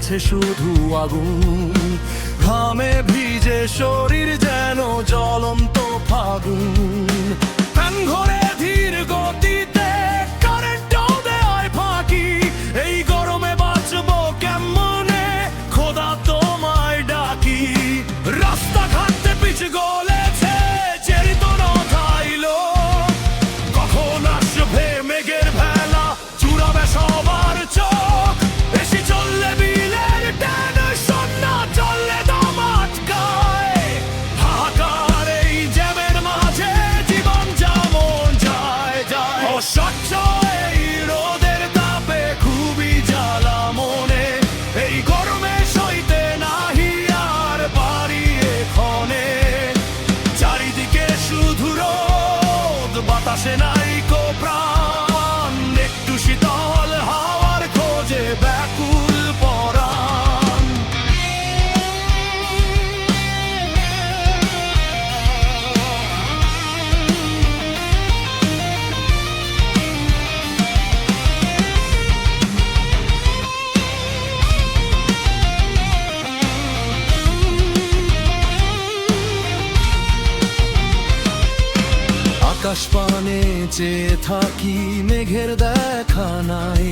আছে শুধু আগুন। ঘামে ভিজে শরীর যেন জ্বলন্ত ফাগুন। ফ্যান ঘরে ধীর গতিতে কারেন্টও দেয় ফাঁকি। এই গরমে বাঁচবো কেমনে খোদা তোমায় ডাকি। রাস্তাঘাটে পিচ গলেছে চেরি তো নথাইলো। কখন আসবে মেঘের ভেলা চুরাবে সবার চোখ। বেশি চললে বিলের টেনশন না চললে দম আটকায়। হাহাকার এই জ্যামের মাঝে জীবন যেমন যায় যায়। অসহ্য এই রোদের তাপে খুবই জ্বালা মনে। এই গরমে সইতে নাহি আর পারি এক্ষণে। চারিদিকে শুধু রোদ বাতাসে নাই কো প্রাণ। একটু শীতল হাওয়ার খোঁজে ব্যাকুল পরাণ। আকাশ পানে চেয়ে থাকি মেঘের দেখা নাই।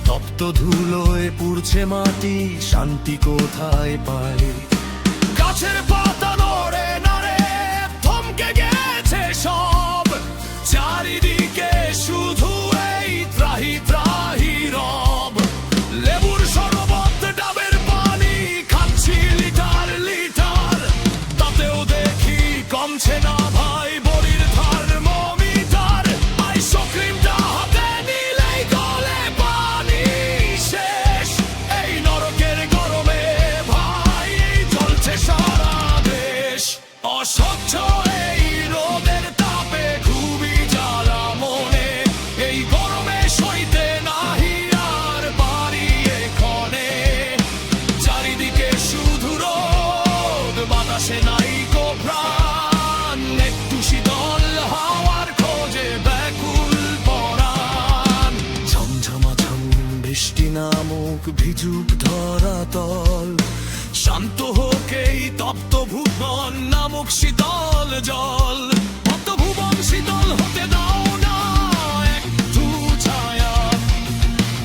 তপ্ত ধুলোয় পুড়ছে মাটি শান্তি কোথায় পাই। গাছের পাতা নড়ে নড়ে থমকে গেছে সব। চারিদিকে শুধু এই ত্রাহি ত্রাহি রব। লেবুর শরবত ডাবের পানি খাচ্ছি লিটার লিটার। তাতেও দেখি কমছে না ভাই বলির থার্মোমিটার। আইসক্রিমটা হাতে নিলেই গলে পানি শেষ। এই নরকের গরমে ভাই এই চলছে সারা দেশ। অসহ্য এই রোদের তাপে খুবই জ্বালা মনে। এই গরমে সইতে নাহি আর পারি এক্ষণে। চারিদিকে শুধু রোদ বাতাসে নাই কো প্রাণ। একটু শীতল হাওয়ার খোঁজে ব্যাকুল পরাণ। ঝমঝমাঝম বৃষ্টি নামুক ভিজুক ধরাতল। শান্ত হোক এই তপ্ত ভুবন নামুক শীতল জল। তপ্ত ভুবন শীতল হতে দাও না একটু ছায়া।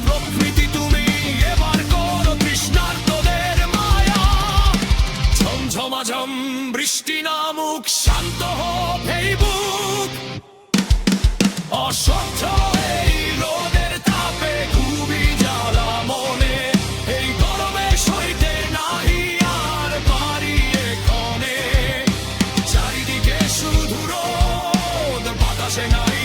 প্রকৃতি তুমি এবার করো তৃষ্ণার্তদের মায়া। ঝমঝমাঝম বৃষ্টি নামুক শান্ত হোক এই বুক। অসহ্য এই রোদের তাপে খুবই জ্বালা মনে। এই গরমে সইতে নাহি আর পারি এক্ষণে। চারিদিকে শুধু রোদ বাতাসে নাই